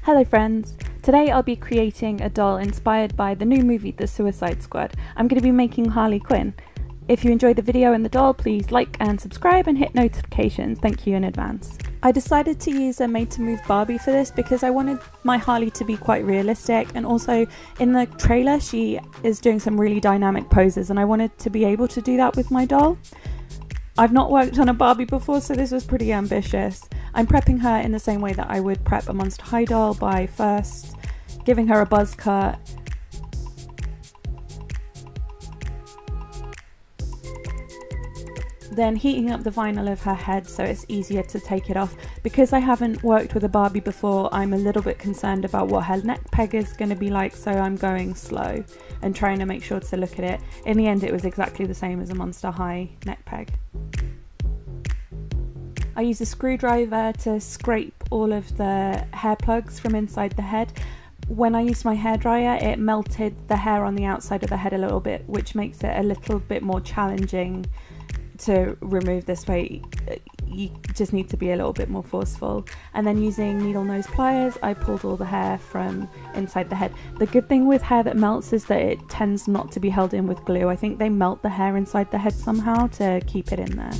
Hello friends! Today I'll be creating a doll inspired by the new movie The Suicide Squad. I'm going to be making Harley Quinn. If you enjoyed the video and the doll, please like and subscribe and hit notifications. Thank you in advance. I decided to use a made to move Barbie for this because I wanted my Harley to be quite realistic, and also in the trailer she is doing some really dynamic poses and I wanted to be able to do that with my doll. I've not worked on a Barbie before, so this was pretty ambitious. I'm prepping her in the same way that I would prep a Monster High doll by first giving her a buzz cut, then heating up the vinyl of her head so it's easier to take it off. Because I haven't worked with a Barbie before, I'm a little bit concerned about what her neck peg is going to be like, so I'm going slow and trying to make sure to look at it. In the end it was exactly the same as a Monster High neck peg. I used a screwdriver to scrape all of the hair plugs from inside the head. When I used my hairdryer, it melted the hair on the outside of the head a little bit, which makes it a little bit more challenging to remove this way. You just need to be a little bit more forceful. And then using needle nose pliers, I pulled all the hair from inside the head. The good thing with hair that melts is that it tends not to be held in with glue. I think they melt the hair inside the head somehow to keep it in there.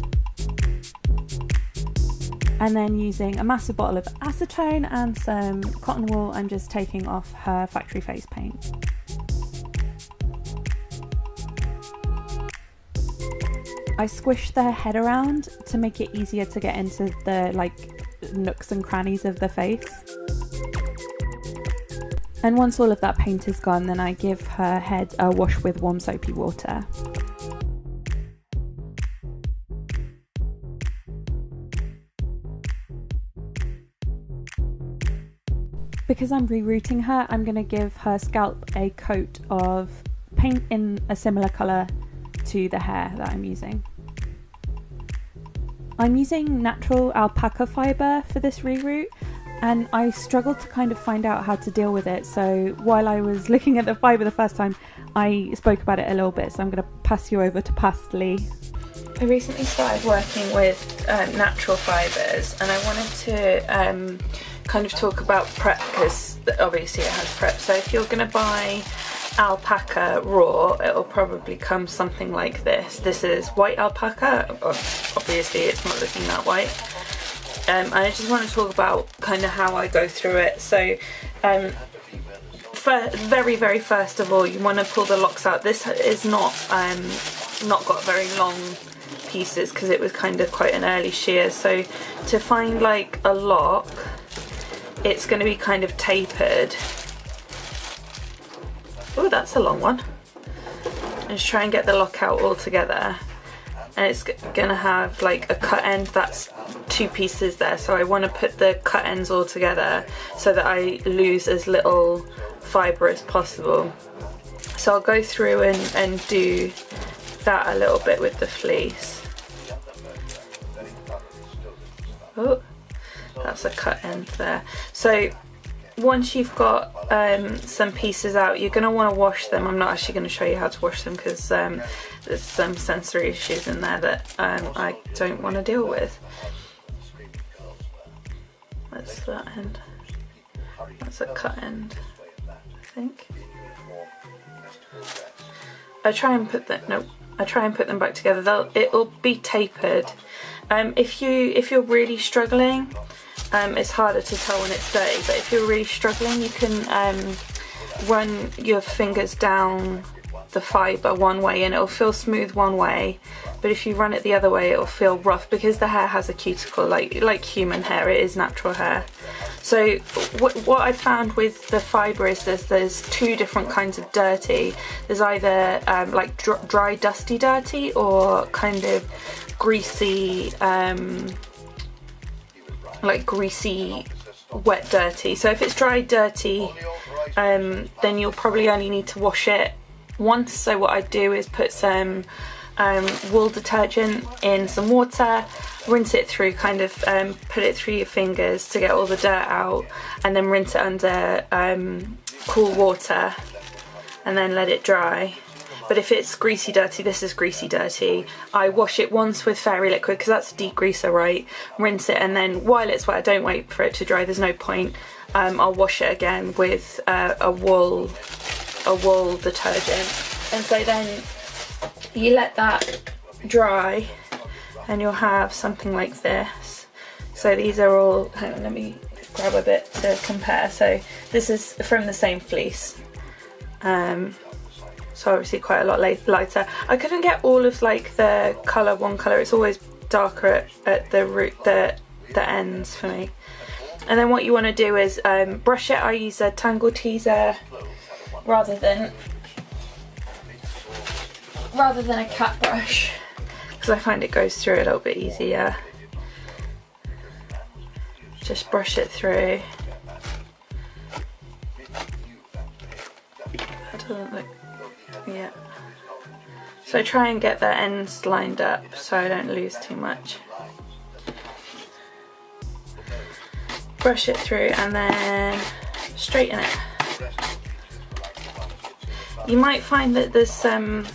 And then using a massive bottle of acetone and some cotton wool, I'm just taking off her factory face paint. I squished the head around to make it easier to get into the nooks and crannies of the face. And once all of that paint is gone, then I give her head a wash with warm soapy water. Because I'm rerooting her, I'm going to give her scalp a coat of paint in a similar colour to the hair that I'm using. I'm using natural alpaca fibre for this reroot, and I struggled to kind of find out how to deal with it, so while I was looking at the fibre the first time I spoke about it a little bit, so I'm going to pass you over to Pastely. I recently started working with natural fibres, and I wanted to kind of talk about prep, because obviously it has prep. So if you're going to buy alpaca raw, it'll probably come something like this. This is white alpaca. Obviously it's not looking that white. And I just want to talk about kind of how I go through it. So very first of all, you want to pull the locks out. This is not got very long pieces because it was kind of quite an early shear. So to find like a lock, it's going to be kind of tapered. Oh, that's a long one. And just try and get the lock out all together. And it's going to have like a cut end. That's two pieces there. So I want to put the cut ends all together so that I lose as little fibre as possible. So I'll go through and do that a little bit with the fleece. Oh, that's a cut end there. So once you've got some pieces out, you're going to want to wash them. I'm not actually going to show you how to wash them because there's some sensory issues in there that I don't want to deal with. That's that end. That's a cut end, I think. I try and put them back together. It'll be tapered. If you're really struggling, it's harder to tell when it's dirty, but if you're really struggling, you can run your fingers down the fibre one way and it'll feel smooth one way, but if you run it the other way it'll feel rough because the hair has a cuticle like human hair. It is natural hair. So what I found with the fibre is there's two different kinds of dirty. There's either like dry dusty dirty or kind of greasy wet dirty. So if it's dry dirty, then you'll probably only need to wash it once. So what I do is put some wool detergent in some water, rinse it through, kind of put it through your fingers to get all the dirt out, and then rinse it under cool water and then let it dry. but if it's greasy dirty, this is greasy dirty. I wash it once with fairy liquid because that's a degreaser, right? Rinse it, and then while it's wet, I don't wait for it to dry, there's no point. I'll wash it again with a wool detergent, and so then you let that dry and you'll have something like this. So these are all, hang on, let me grab a bit to compare. So this is from the same fleece, so obviously quite a lot lighter. I couldn't get all of like the colour one colour, it's always darker at the ends for me. And then what you want to do is brush it. I use a tangle teaser rather than a cat brush, because I find it goes through a little bit easier. Just brush it through. That doesn't look, yeah. So try and get the ends lined up so I don't lose too much. Brush it through and then straighten it. You might find that there's some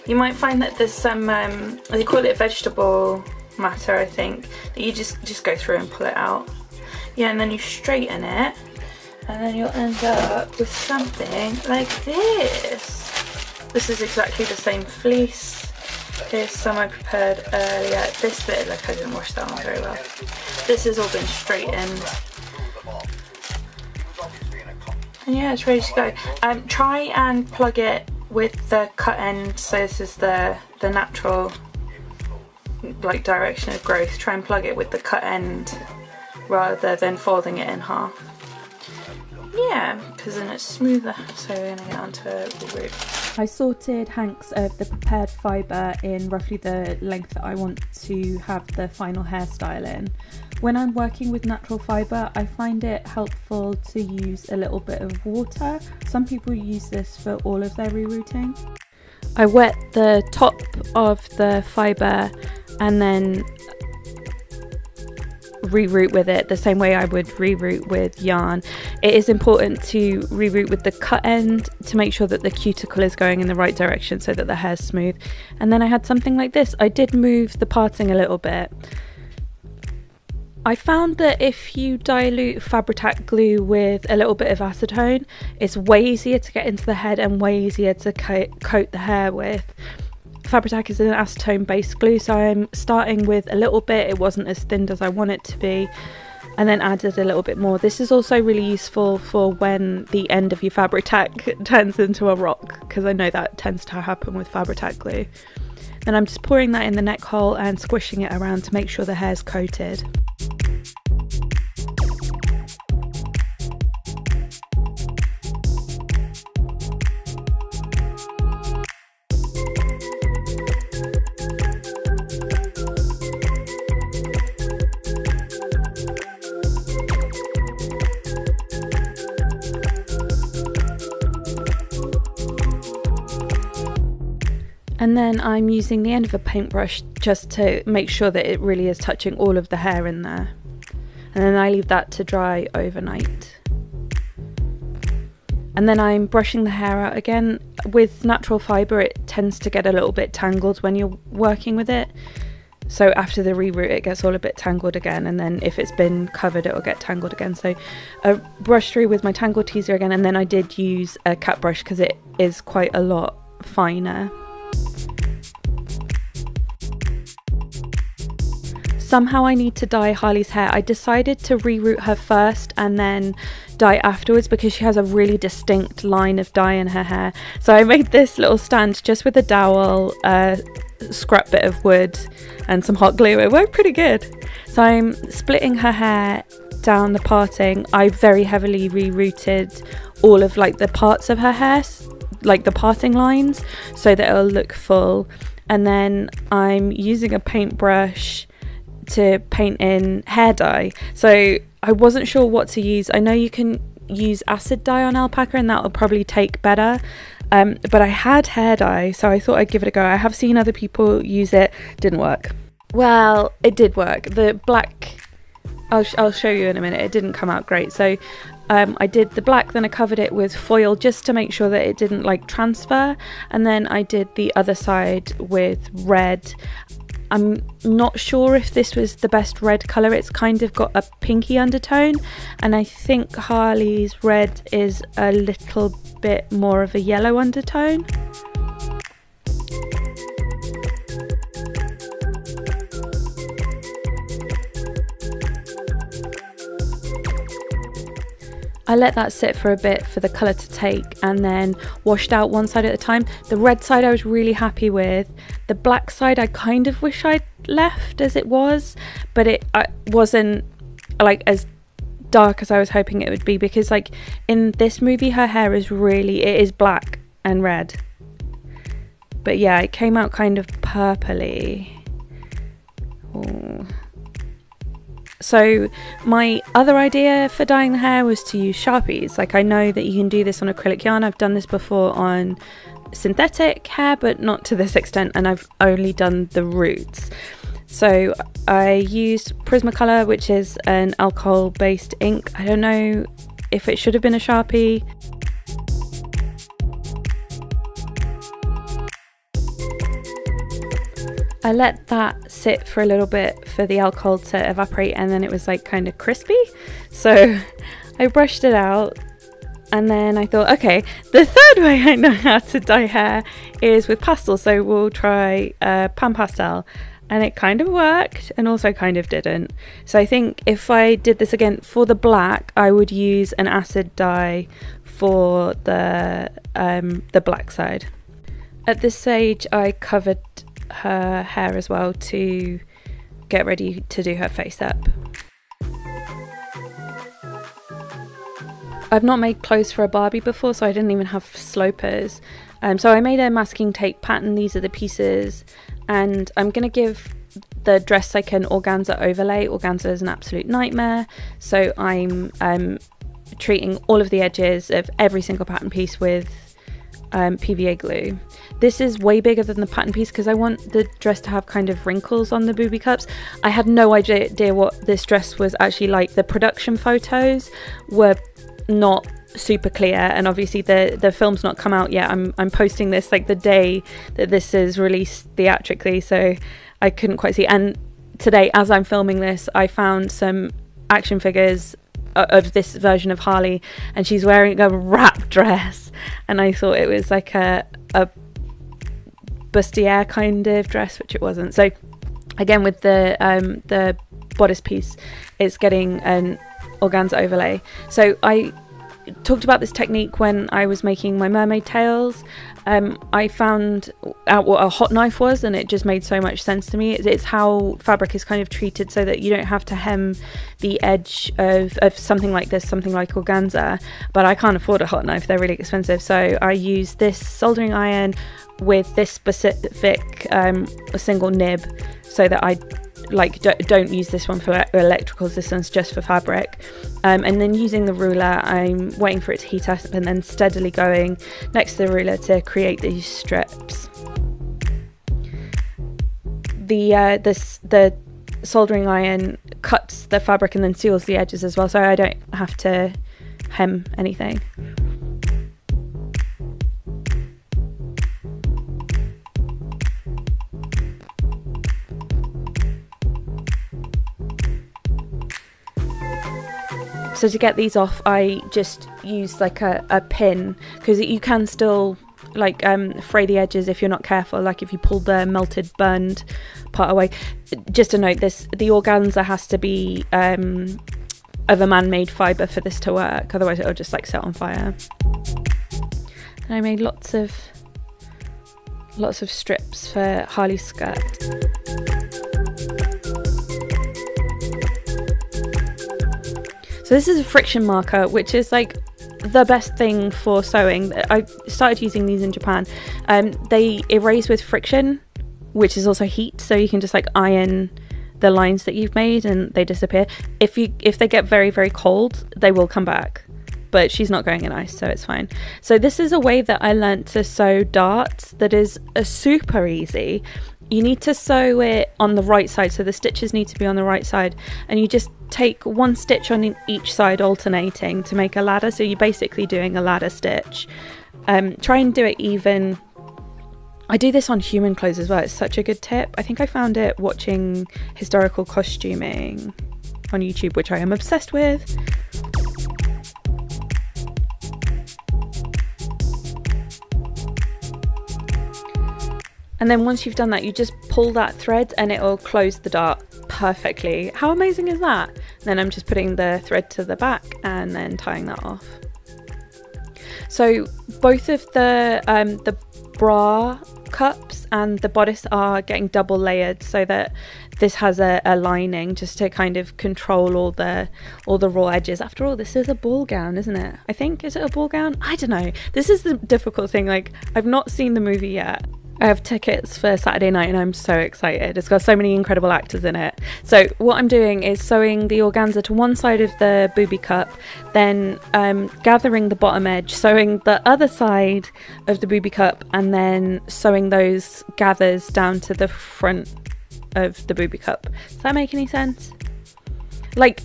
they call it vegetable matter, I think, that you just go through and pull it out. Yeah, and then you straighten it, and then you'll end up with something like this. This is exactly the same fleece. Here's some I prepared earlier. This bit, like, I didn't wash that one very well. This has all been straightened. And yeah, it's ready to go. Try and plug it with the cut end, so this is the natural like direction of growth. Try and plug it with the cut end rather than folding it in half. Yeah, because then it's smoother. So we're going to get onto the root. I sorted hanks of the prepared fibre in roughly the length that I want to have the final hairstyle in. When I'm working with natural fibre, I find it helpful to use a little bit of water. Some people use this for all of their rerooting. I wet the top of the fibre and then reroot with it the same way I would reroot with yarn. It is important to reroot with the cut end to make sure that the cuticle is going in the right direction so that the hair's smooth. And then I had something like this. I did move the parting a little bit. I found that if you dilute Fabritac glue with a little bit of acetone, it's way easier to get into the head and way easier to coat the hair with. Fabritac is an acetone based glue, so I'm starting with a little bit. It wasn't as thin as I want it to be, and then added a little bit more. This is also really useful for when the end of your Fabritac turns into a rock, because I know that tends to happen with Fabritac glue. Then I'm just pouring that in the neck hole and squishing it around to make sure the hair's coated. And then I'm using the end of a paintbrush just to make sure that it really is touching all of the hair in there. And then I leave that to dry overnight. And then I'm brushing the hair out again. With natural fibre, it tends to get a little bit tangled when you're working with it. So after the reroot, it gets all a bit tangled again, and then if it's been covered, it will get tangled again. So I brushed through with my tangle teaser again, and then I did use a cat brush because it is quite a lot finer. Somehow I need to dye Harley's hair. I decided to reroot her first and then dye afterwards because she has a really distinct line of dye in her hair. So I made this little stand just with a dowel, a scrap bit of wood and some hot glue. It worked pretty good. So I'm splitting her hair down the parting. I very heavily rerooted all of like the parts of her hair, like the parting lines, so that it'll look full. And then I'm using a paintbrush to paint in hair dye. So I wasn't sure what to use. I know you can use acid dye on Alpaca and that will probably take better, but I had hair dye, so I thought I'd give it a go. I have seen other people use it. Didn't work. Well, it did work. The black I'll show you in a minute. It didn't come out great. So I did the black, then I covered it with foil just to make sure that it didn't like transfer, and then I did the other side with red. I'm not sure if this was the best red colour. It's kind of got a pinky undertone, and I think Harley's red is a little bit more of a yellow undertone. I let that sit for a bit for the colour to take, and then washed out one side at a time. The red side I was really happy with. The black side I kind of wish I'd left as it was, but it wasn't like as dark as I was hoping it would be, because like in this movie her hair is really, it is black and red. But yeah, it came out kind of purpley. Ooh. So my other idea for dyeing the hair was to use Sharpies. Like, I know that you can do this on acrylic yarn. I've done this before on synthetic hair, but not to this extent, and I've only done the roots. So I used Prismacolor, which is an alcohol based ink. I don't know if it should have been a Sharpie. I let that sit for a little bit for the alcohol to evaporate, and then it was like kind of crispy. So I brushed it out, and then I thought, okay, the third way I know how to dye hair is with pastel. So we'll try pan pastel, and it kind of worked and also kind of didn't. So I think if I did this again for the black, I would use an acid dye for the black side. At this stage I covered her hair as well to get ready to do her face up. I've not made clothes for a Barbie before, so I didn't even have slopers. So I made a masking tape pattern. These are the pieces, and I'm going to give the dress like an organza overlay. Organza is an absolute nightmare, so I'm treating all of the edges of every single pattern piece with PVA glue. This is way bigger than the pattern piece because I want the dress to have kind of wrinkles on the booby cups. I had no idea what this dress was actually like. The production photos were not super clear, and obviously the film's not come out yet. I'm posting this like the day that this is released theatrically, so I couldn't quite see. And today, as I'm filming this, I found some action figures of this version of Harley, and she's wearing a wrap dress, and I thought it was like a bustier kind of dress, which it wasn't. So again, with the bodice piece, it's getting an organza overlay. So I talked about this technique when I was making my mermaid tails. I found out what a hot knife was, and it just made so much sense to me. It's how fabric is kind of treated so that you don't have to hem the edge of something like this, something like organza, but I can't afford a hot knife, they're really expensive. So I use this soldering iron with this specific single nib, so that I don't use this one for electricals, this one's just for fabric. And then using the ruler, I'm waiting for it to heat up and then steadily going next to the ruler to create these strips. The soldering iron cuts the fabric and then seals the edges as well, so I don't have to hem anything. So to get these off, I just use like a pin, because you can still like fray the edges if you're not careful, like if you pull the melted burned part away. Just a note, the organza has to be of a man-made fibre for this to work, otherwise it'll just like set on fire. And I made lots of strips for Harley's skirt. So this is a Frixion marker, which is like the best thing for sewing. I started using these in Japan. They erase with friction, which is also heat, so you can just like iron the lines that you've made and they disappear. If they get very, very cold, they will come back, but she's not going in ice, so it's fine. So this is a way that I learnt to sew darts that is super easy. you need to sew it on the right side, so the stitches need to be on the right side, and you just take one stitch on each side alternating to make a ladder. So you're basically doing a ladder stitch. Try and do it even. I do this on human clothes as well. It's such a good tip. I think I found it watching historical costuming on YouTube, which I am obsessed with. And then once you've done that, you just pull that thread and it'll close the dart perfectly. How amazing is that? And then I'm just putting the thread to the back and then tying that off. So both of the bra cups and the bodice are getting double layered, so that this has a lining just to kind of control all the raw edges. After all, this is a ball gown, isn't it? I think, is it a ball gown? I don't know. This is the difficult thing. Like, I've not seen the movie yet. I have tickets for Saturday night and I'm so excited. It's got so many incredible actors in it. So what I'm doing is sewing the organza to one side of the booby cup, then gathering the bottom edge, sewing the other side of the booby cup, and then sewing those gathers down to the front of the booby cup. Does that make any sense? Like,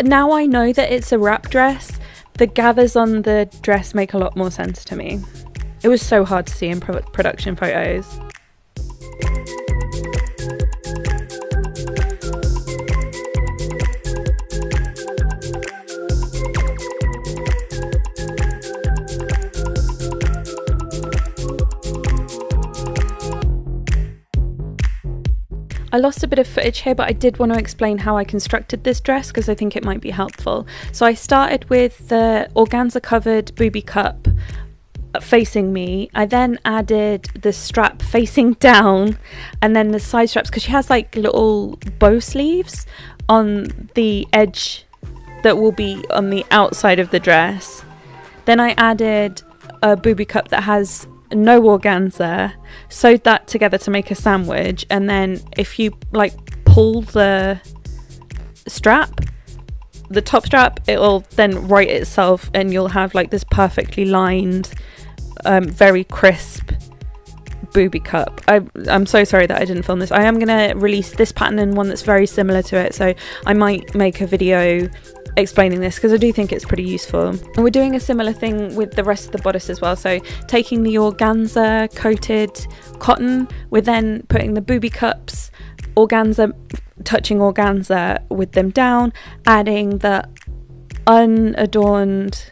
now I know that it's a wrap dress, the gathers on the dress make a lot more sense to me. It was so hard to see in production photos. I lost a bit of footage here, but I did want to explain how I constructed this dress because I think it might be helpful. So I started with the organza covered booby cup facing me. I then added the strap facing down, and then the side straps, because she has like little bow sleeves on the edge that will be on the outside of the dress. Then I added a booby cup that has no organza, sewed that together to make a sandwich, and then if you like pull the strap, the top strap, it will then right itself and you'll have like this perfectly lined very crisp booby cup. I'm so sorry that I didn't film this. I am going to release this pattern and one that's very similar to it, so I might make a video explaining this because I do think it's pretty useful. And we're doing a similar thing with the rest of the bodice as well. So taking the organza coated cotton, we're then putting the booby cups, organza, touching organza with them down, adding the unadorned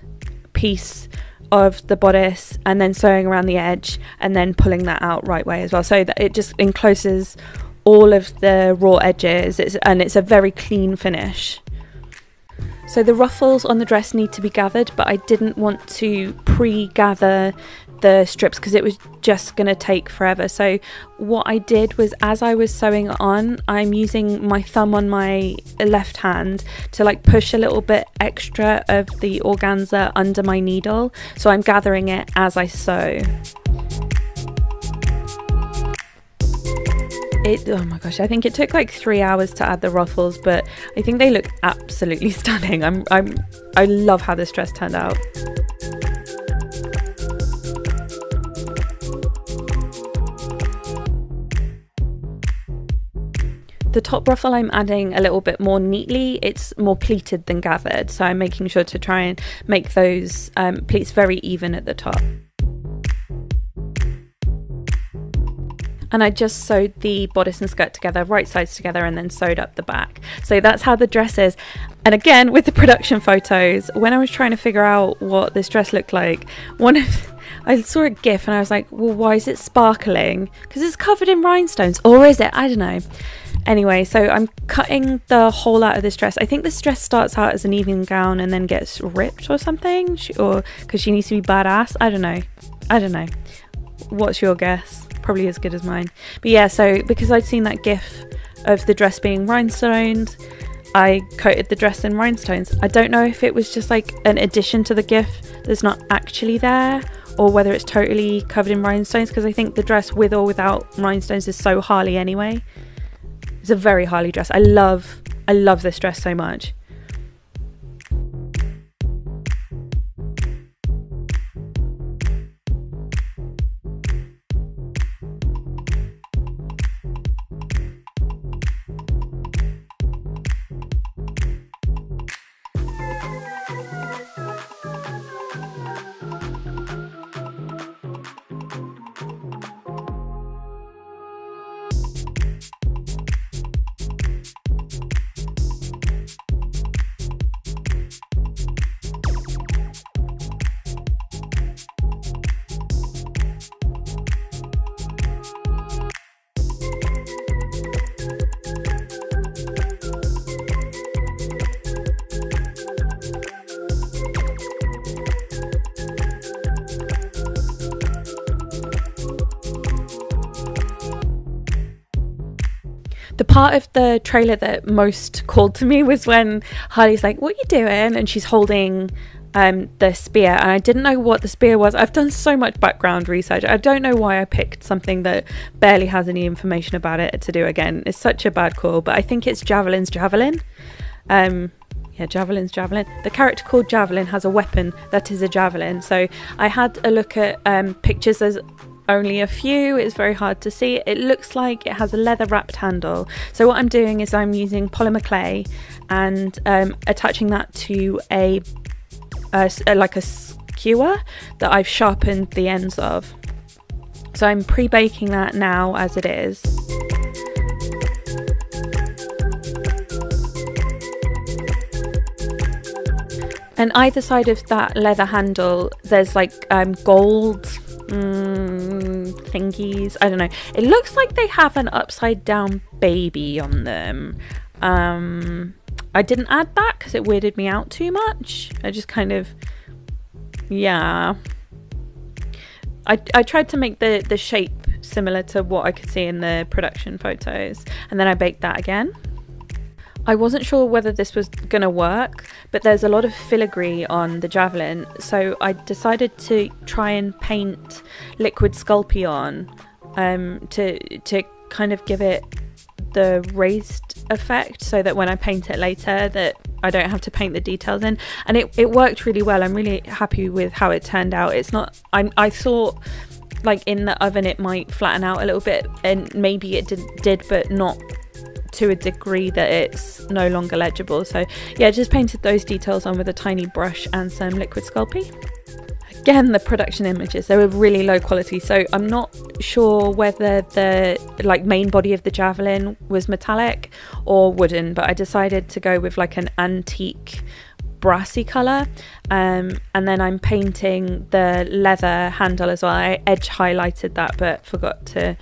piece of the bodice and then sewing around the edge and then pulling that out right way as well, so that it just encloses all of the raw edges, and it's a very clean finish. So the ruffles on the dress need to be gathered, but I didn't want to pre-gather the strips because it was just going to take forever. So what I did was, as I was sewing on, I'm using my thumb on my left hand to like push a little bit extra of the organza under my needle, so I'm gathering it as I sew. Oh my gosh, I think it took like 3 hours to add the ruffles, but I think they look absolutely stunning. I love how this dress turned out. The top ruffle I'm adding a little bit more neatly. It's more pleated than gathered, so I'm making sure to try and make those pleats very even at the top. And I just sewed the bodice and skirt together, right sides together, and then sewed up the back. So that's how the dress is. And again, with the production photos, when I was trying to figure out what this dress looked like, I saw a GIF and I was like, well, why is it sparkling? Because it's covered in rhinestones, or is it? I don't know. Anyway, so I'm cutting the hole out of this dress. I think this dress starts out as an evening gown and then gets ripped or something, or because she needs to be badass. I don't know. What's your guess? Probably as good as mine. But yeah, so because I'd seen that GIF of the dress being rhinestoned, I coated the dress in rhinestones. I don't know if it was just like an addition to the GIF that's not actually there, or whether it's totally covered in rhinestones, because I think the dress with or without rhinestones is so Harley anyway. It's a very Harley dress. I love this dress so much. The part of the trailer that most called to me was when Harley's like, "What are you doing?" and she's holding the spear, and I didn't know what the spear was. I've done so much background research. I don't know why I picked something that barely has any information about it to do again. It's such a bad call, but I think it's Javelin's Javelin. Yeah, Javelin's Javelin. The character called Javelin has a weapon that is a javelin. So I had a look at pictures. There's only a few. It's very hard to see. It looks like it has a leather wrapped handle. So what I'm doing is I'm using polymer clay and attaching that to like a skewer that I've sharpened the ends of. So I'm pre-baking that now as it is. And either side of that leather handle, there's like gold thingies. I don't know. It looks like they have an upside down baby on them. I didn't add that because it weirded me out too much. I just kind of, yeah. I tried to make the shape similar to what I could see in the production photos, and then I baked that again. I wasn't sure whether this was going to work, but there's a lot of filigree on the Javelin, so I decided to try and paint liquid Sculpey on to kind of give it the raised effect, so that when I paint it later that I don't have to paint the details in, and it worked really well. I'm really happy with how it turned out. It's not, I thought like in the oven it might flatten out a little bit, and maybe it did, but not to a degree that it's no longer legible. So yeah, just painted those details on with a tiny brush and some liquid Sculpey. Again, the production images, they were really low quality, so I'm not sure whether the like main body of the Javelin was metallic or wooden, but I decided to go with like an antique brassy colour, and then I'm painting the leather handle as well. I edge highlighted that but forgot to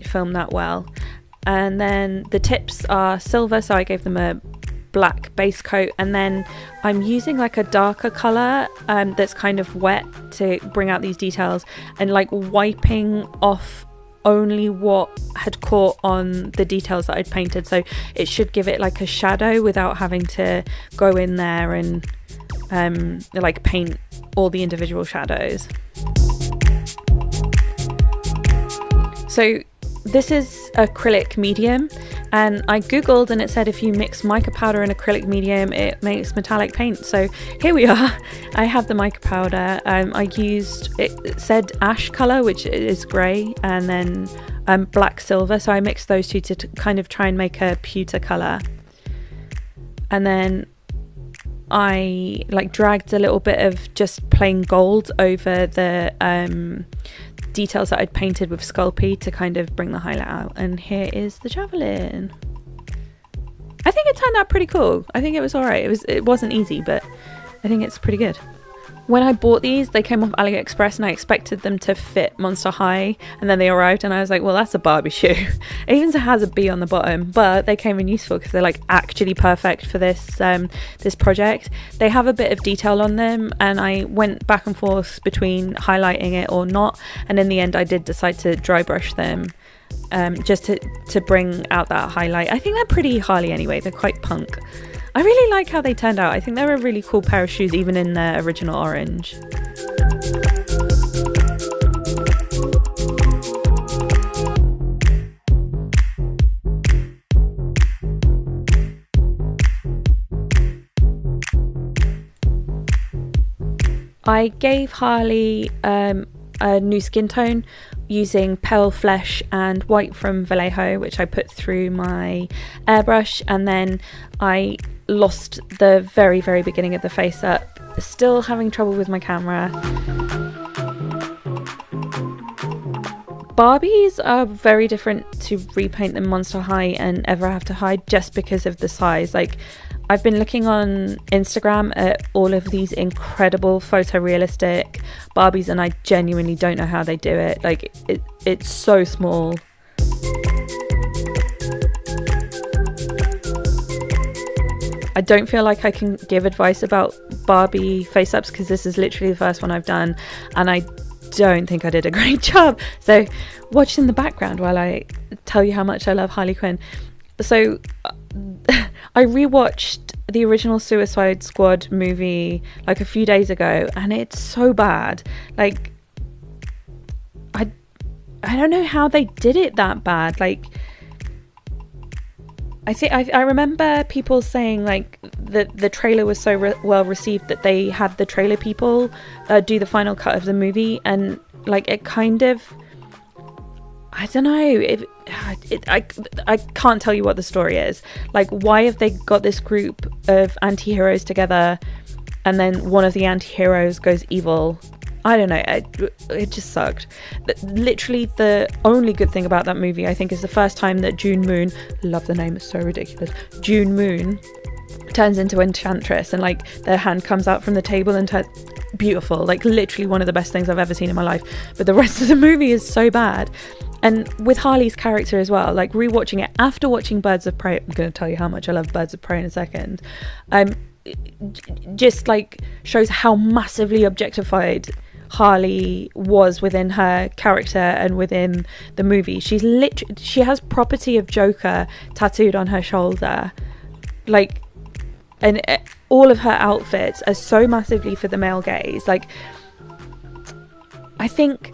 film that well. And then the tips are silver, so I gave them a black base coat, and then I'm using like a darker colour that's kind of wet to bring out these details, and like wiping off only what had caught on the details that I'd painted, so it should give it like a shadow without having to go in there and like paint all the individual shadows. So this is acrylic medium, and I googled and it said if you mix mica powder and acrylic medium it makes metallic paint. So here we are. I have the mica powder. I used, it said ash colour, which is grey, and then black silver, so I mixed those two to kind of try and make a pewter colour. And then I like dragged a little bit of just plain gold over the details that I'd painted with Sculpey to kind of bring the highlight out. And here is the Javelin. I think it turned out pretty cool. I think it was alright. It wasn't easy, but I think it's pretty good. When I bought these, they came off AliExpress and I expected them to fit Monster High, and then they arrived and I was like, well, that's a Barbie shoe. It even has a B on the bottom, but they came in useful because they're like actually perfect for this this project. They have a bit of detail on them, and I went back and forth between highlighting it or not, and in the end I did decide to dry brush them just to bring out that highlight. I think they're pretty Harley anyway. They're quite punk. I really like how they turned out. I think they're a really cool pair of shoes, even in their original orange. I gave Harley a new skin tone using Pale Flesh and White from Vallejo, which I put through my airbrush, and then I lost the very beginning of the face up. Still having trouble with my camera. Barbies are very different to repaint than Monster High and Ever After High, just because of the size. Like, I've been looking on Instagram at all of these incredible photorealistic Barbies, and I genuinely don't know how they do it. Like, it's so small. I don't feel like I can give advice about Barbie face-ups because this is literally the first one I've done, and I don't think I did a great job. So watch in the background while I tell you how much I love Harley Quinn. So I rewatched the original Suicide Squad movie like a few days ago, and it's so bad. Like, I don't know how they did it that bad. Like, I think I remember people saying like the trailer was so well received that they had the trailer people do the final cut of the movie, and like it kind of, I don't know, I can't tell you what the story is. Like, why have they got this group of anti-heroes together and then one of the anti-heroes goes evil? I don't know, it just sucked. Literally the only good thing about that movie, I think, is the first time that June Moon, love the name, it's so ridiculous, June Moon turns into Enchantress, and like their hand comes out from the table and turns beautiful. Like, literally one of the best things I've ever seen in my life. But the rest of the movie is so bad. And with Harley's character as well, like rewatching it after watching Birds of Prey, I'm going to tell you how much I love Birds of Prey in a second, just like shows how massively objectified Harley was within her character and within the movie. She has property of Joker tattooed on her shoulder, like, and all of her outfits are so massively for the male gaze. Like, I think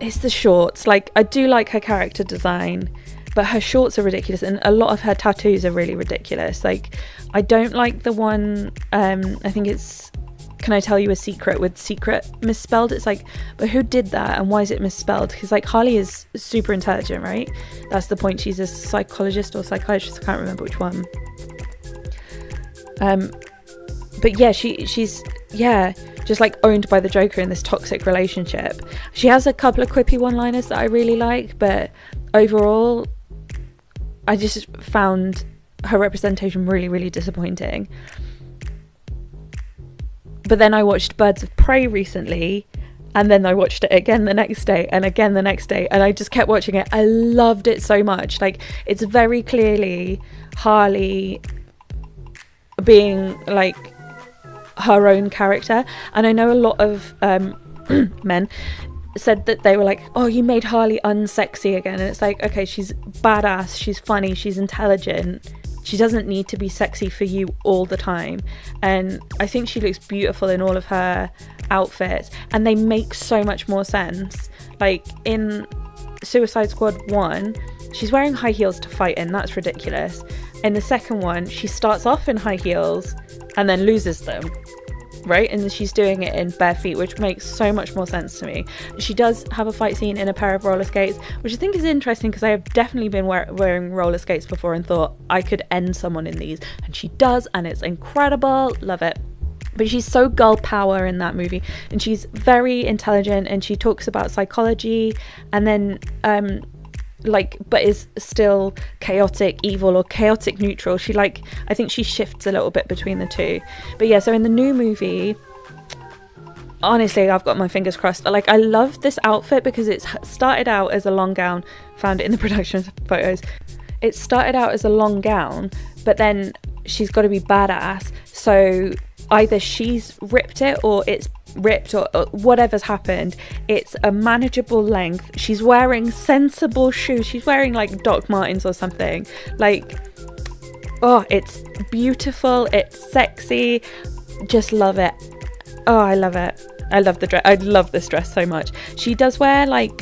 it's the shorts. Like, I do like her character design, but her shorts are ridiculous, and a lot of her tattoos are really ridiculous. Like, I don't like the one, I think it's Can I Tell You a Secret, with secret misspelled. It's like, but who did that and why is it misspelled? Because like Harley is super intelligent, right? That's the point. She's a psychologist or psychiatrist, I can't remember which one. But yeah, she's just like owned by the Joker in this toxic relationship. She has a couple of quippy one-liners that I really like, but overall I just found her representation really, really disappointing. But then I watched Birds of Prey recently, and then I watched it again the next day, and again the next day, and I just kept watching it. I loved it so much. Like, it's very clearly Harley being like her own character. And I know a lot of men said that they were like, oh, you made Harley unsexy again. And it's like, okay, she's badass, she's funny, she's intelligent. She doesn't need to be sexy for you all the time. And I think she looks beautiful in all of her outfits, and they make so much more sense. Like in Suicide Squad 1, she's wearing high heels to fight in. That's ridiculous. In the second one, she starts off in high heels and then loses them, right? And she's doing it in bare feet, which makes so much more sense to me. She does have a fight scene in a pair of roller skates, which I think is interesting because I have definitely been wearing roller skates before and thought I could end someone in these, and she does, and it's incredible. Love it. But she's so girl power in that movie, and she's very intelligent, and she talks about psychology, and then but is still chaotic evil or chaotic neutral. She I think she shifts a little bit between the two. But yeah, so in the new movie, honestly, I've got my fingers crossed. Like, I love this outfit because it's started out as a long gown. Found it in the production photos. It started out as a long gown, but then she's got to be badass, so either she's ripped it or it's ripped, or whatever's happened, it's a manageable length. She's wearing sensible shoes. She's wearing like Doc Martens or something. Like, oh, it's beautiful, it's sexy, just love it. Oh, I love it. I love the dress. I love this dress so much. She does wear like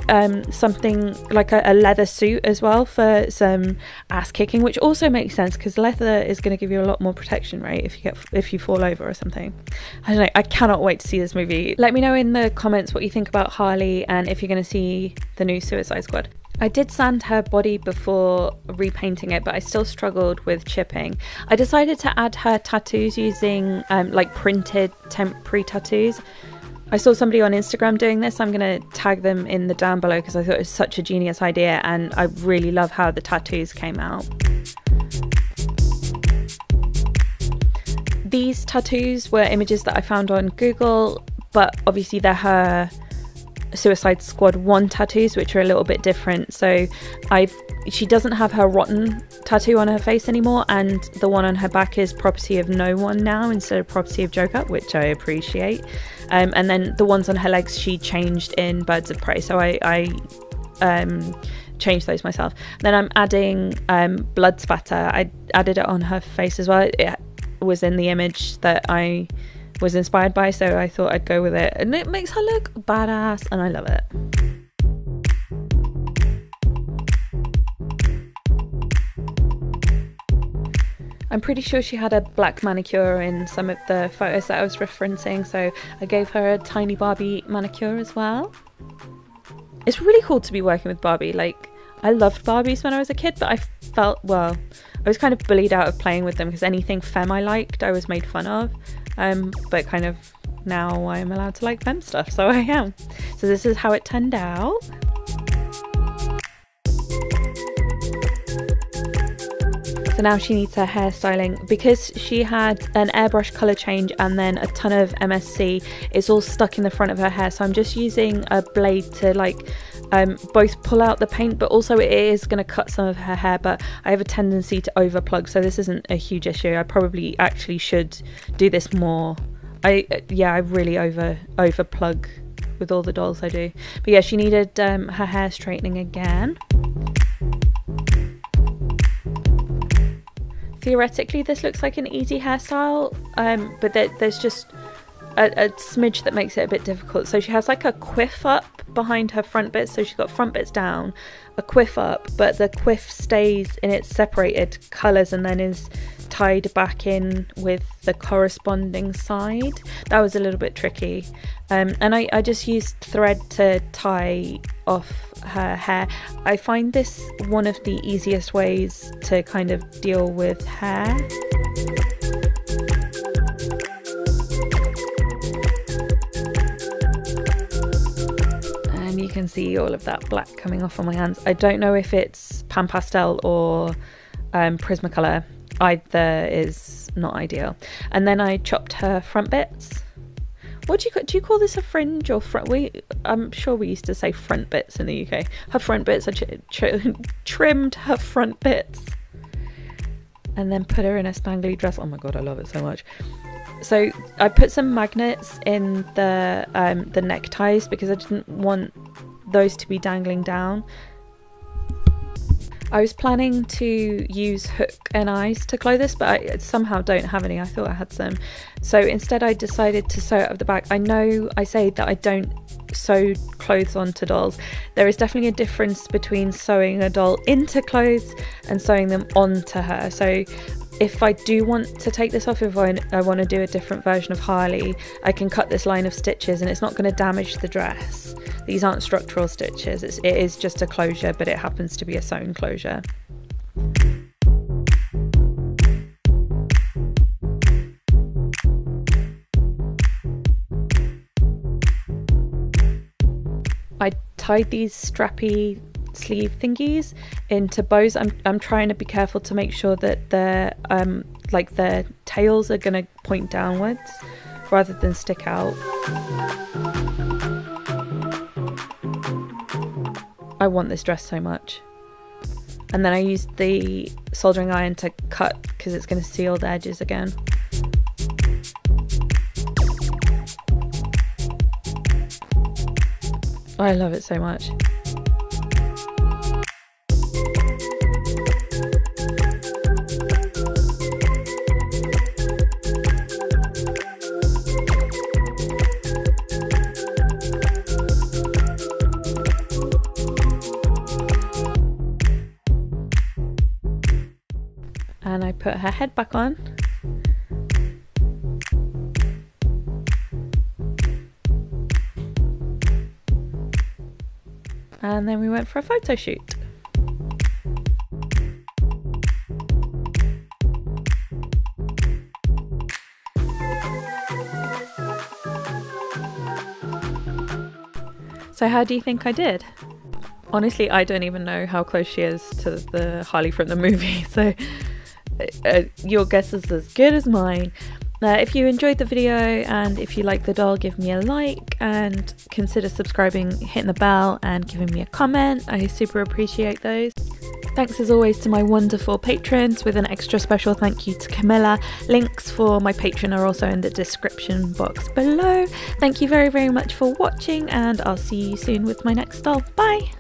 something like a leather suit as well for some ass kicking, which also makes sense because leather is going to give you a lot more protection, right? If you fall over or something. I don't know. I cannot wait to see this movie. Let me know in the comments what you think about Harley and if you're going to see the new Suicide Squad. I did sand her body before repainting it, but I still struggled with chipping. I decided to add her tattoos using like printed temporary tattoos. I saw somebody on Instagram doing this. I'm going to tag them in the down below because I thought it was such a genius idea, and I really love how the tattoos came out. These tattoos were images that I found on Google, but obviously they're her Suicide Squad 1 tattoos, which are a little bit different. So she doesn't have her rotten tattoo on her face anymore, and the one on her back is property of no one now instead of property of Joker, which I appreciate. And then the ones on her legs she changed in Birds of Prey, so I changed those myself. Then I'm adding blood spatter. I added it on her face as well. It was in the image that I was inspired by, so I thought I'd go with it, and it makes her look badass and I love it. I'm pretty sure she had a black manicure in some of the photos that I was referencing, so I gave her a tiny Barbie manicure as well. It's really cool to be working with Barbie. Like, I loved Barbies when I was a kid, but I felt, well, I was kind of bullied out of playing with them because anything femme I liked I was made fun of. But kind of now I'm allowed to like femme stuff, so I am. So this is how it turned out. So now she needs her hairstyling. Because she had an airbrush colour change and then a ton of MSC, it's all stuck in the front of her hair, so I'm just using a blade to like both pull out the paint, but also it is going to cut some of her hair, but I have a tendency to overplug, so this isn't a huge issue. I probably actually should do this more. I really overplug with all the dolls I do. But yeah, she needed her hair straightening again. Theoretically this looks like an easy hairstyle, but there's just a smidge that makes it a bit difficult. So she has like a quiff up behind her front bits, so she's got front bits down, a quiff up, but the quiff stays in its separated colours and then is tied back in with the corresponding side. That was a little bit tricky, and I just used thread to tie off her hair. I find this one of the easiest ways to kind of deal with hair. You can see all of that black coming off on my hands. I don't know if it's pan pastel or Prismacolor. Either is not ideal. And then I chopped her front bits. What do you call this, a fringe or front? I'm sure we used to say front bits in the UK. Her front bits. I trimmed her front bits and then put her in a spangly dress. Oh my god, I love it so much. So I put some magnets in the neckties because I didn't want those to be dangling down. I was planning to use hook and eyes to close this, but I somehow don't have any. I thought I had some. So instead I decided to sew it up the back. I know I say that I don't sew clothes onto dolls. There is definitely a difference between sewing a doll into clothes and sewing them onto her. So if I do want to take this off, if I want to do a different version of Harley, I can cut this line of stitches and it's not going to damage the dress. These aren't structural stitches, it is just a closure, but it happens to be a sewn closure. I tied these strappy sleeve thingies into bows. I'm trying to be careful to make sure that the like the tails are going to point downwards rather than stick out. I want this dress so much. And then I used the soldering iron to cut because it's going to seal the edges again. I love it so much. And I put her head back on. And then we went for a photo shoot. So how do you think I did? Honestly, I don't even know how close she is to the Harley from the movie, so your guess is as good as mine. If you enjoyed the video and if you like the doll, give me a like and consider subscribing, hitting the bell and giving me a comment. I super appreciate those. Thanks as always to my wonderful patrons, with an extra special thank you to Camilla. Links for my Patreon are also in the description box below. Thank you very, very much for watching, and I'll see you soon with my next doll. Bye!